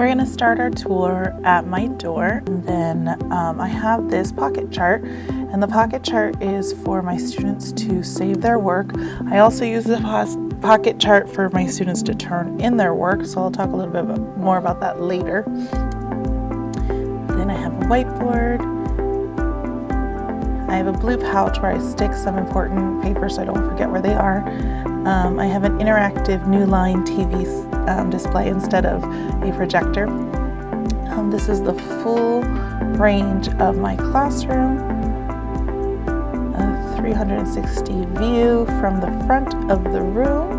We're going to start our tour at my door, and then I have this pocket chart, and the pocket chart is for my students to save their work. I also use the pocket chart for my students to turn in their work, so I'll talk a little bit more about that later. Then I have a whiteboard. I have a blue pouch where I stick some important papers so I don't forget where they are. I have an interactive New Line TV display instead of a projector. This is the full range of my classroom. A 360 view from the front of the room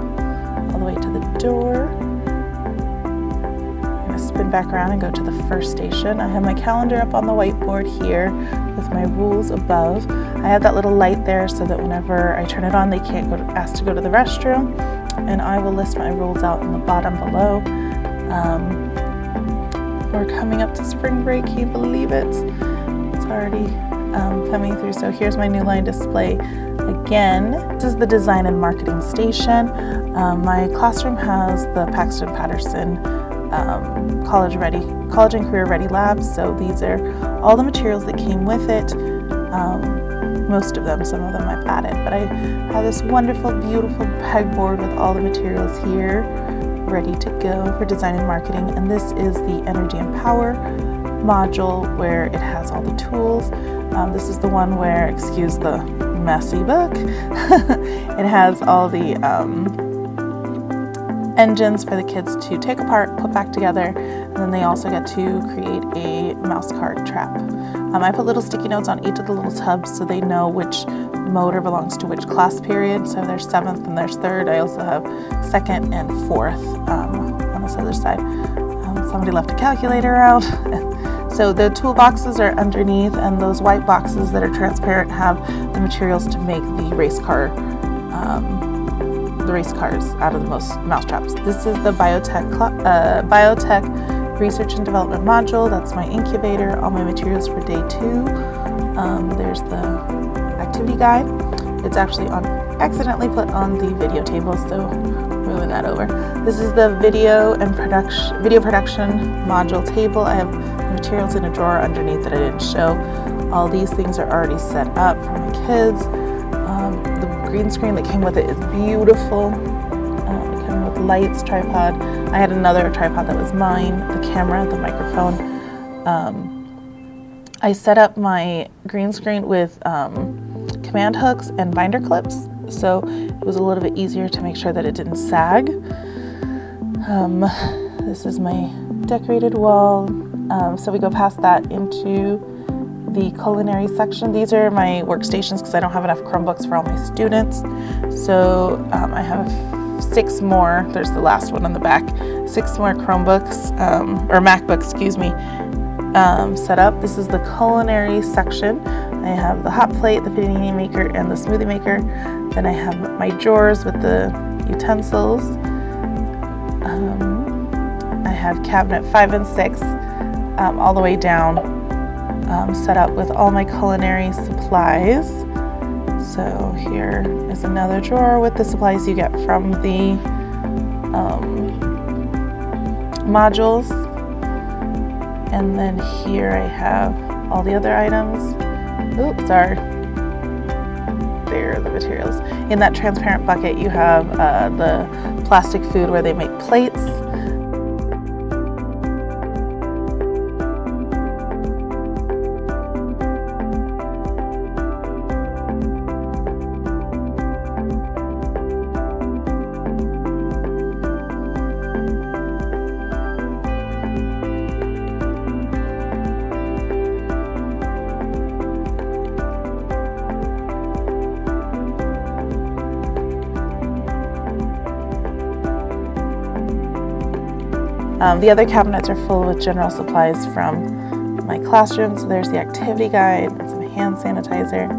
all the way to the door. I'm going to spin back around and go to the first station. I have my calendar up on the whiteboard here with my rules above. I have that little light there so that whenever I turn it on, they can't ask to go to the restroom. And I will list my rules out in the bottom below. We're coming up to spring break. Can you believe it? It's already coming through. So here's my New Line display again. This is the design and marketing station. My classroom has the Paxton Patterson college and career ready labs. So these are all the materials that came with it. Most of them, some of them I've added, but I have this wonderful, beautiful pegboard with all the materials here ready to go for design and marketing. And this is the Energy and Power module where it has all the tools. This is the one where, excuse the messy book, it has all the engines for the kids to take apart, put back together, and then they also get to create a mouse card trap. I put little sticky notes on each of the little tubs so they know which motor belongs to which class period. So there's 7th and there's 3rd. I also have 2nd and 4th on this other side. Somebody left a calculator out. So the toolboxes are underneath, and those white boxes that are transparent have the materials to make the race cars out of the mouse traps. This is the biotech research and development module. That's my incubator, all my materials for day 2. There's the activity guide. It's actually accidentally put on the video table, so moving that over. This is the video production module table. I have materials in a drawer underneath that I didn't show. All these things are already set up for my kids. The green screen that came with it is beautiful. It came with lights, tripod. I had another tripod that was mine, the camera, the microphone. I set up my green screen with command hooks and binder clips, so it was a little bit easier to make sure that it didn't sag. This is my decorated wall. So we go past that into the culinary section. These are my workstations because I don't have enough Chromebooks for all my students. So I have 6 more, there's the last one on the back, 6 more Chromebooks, or MacBooks, excuse me, set up. This is the culinary section. I have the hot plate, the panini maker, and the smoothie maker. Then I have my drawers with the utensils. I have cabinet 5 and 6 all the way down, set up with all my culinary supplies. So here is another drawer with the supplies you get from the modules. And then here I have all the other items. Oops, sorry. There are the materials. In that transparent bucket you have the plastic food where they make plates. The other cabinets are full with general supplies from my classroom. So there's the activity guide and some hand sanitizer.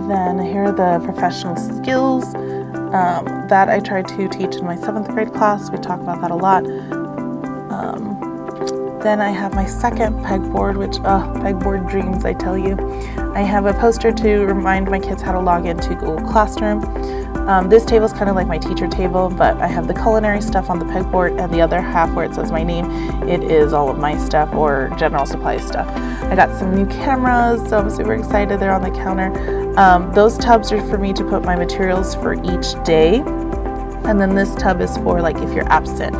Then here are the professional skills that I tried to teach in my 7th grade class. We talk about that a lot. Then I have my second pegboard, which, pegboard dreams, I tell you. I have a poster to remind my kids how to log into Google Classroom. This table is kind of like my teacher table, but I have the culinary stuff on the pegboard, and the other half where it says my name, it is all of my stuff or general supply stuff. I got some new cameras, so I'm super excited. They're on the counter. Those tubs are for me to put my materials for each day, and then this tub is for like if you're absent.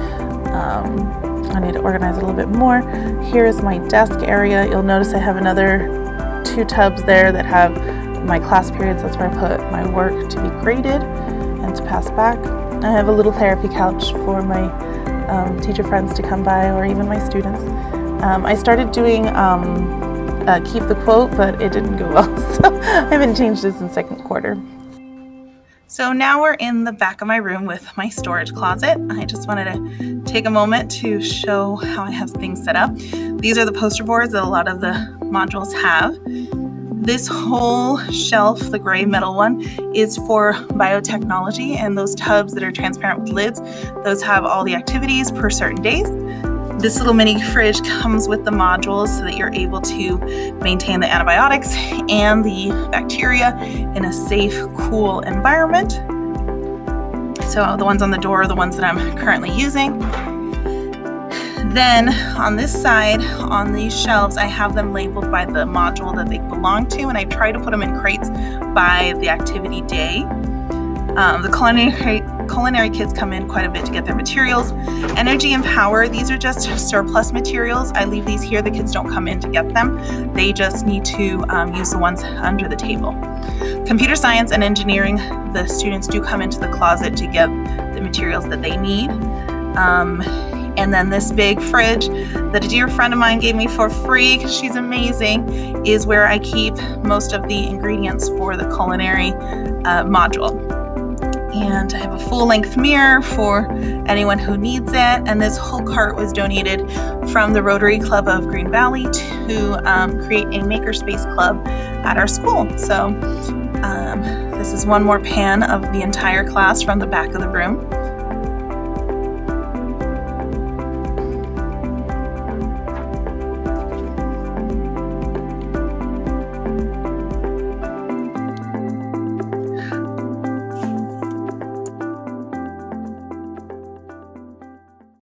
I need to organize it a little bit more. Here is my desk area. You'll notice I have another 2 tubs there that have my class periods. That's where I put my work to be graded and to pass back. I have a little therapy couch for my teacher friends to come by, or even my students. I started doing keep the quote, but it didn't go well, so I haven't changed this in 2nd quarter. So now we're in the back of my room with my storage closet. I just wanted to take a moment to show how I have things set up. These are the poster boards that a lot of the modules have. This whole shelf, the gray metal one, is for biotechnology, and those tubs that are transparent with lids, those have all the activities per certain days. This little mini fridge comes with the modules so that you're able to maintain the antibiotics and the bacteria in a safe, cool environment. So the ones on the door are the ones that I'm currently using. Then on this side, on these shelves, I have them labeled by the module that they belong to, and I try to put them in crates by the activity day. The culinary kids come in quite a bit to get their materials. Energy and power, these are just surplus materials. I leave these here. The kids don't come in to get them. They just need to use the ones under the table. Computer science and engineering, the students do come into the closet to get the materials that they need. And then this big fridge that a dear friend of mine gave me for free, because she's amazing, is where I keep most of the ingredients for the culinary module. And I have a full-length mirror for anyone who needs it. And this whole cart was donated from the Rotary Club of Green Valley to create a makerspace club at our school. So this is one more pan of the entire class from the back of the room.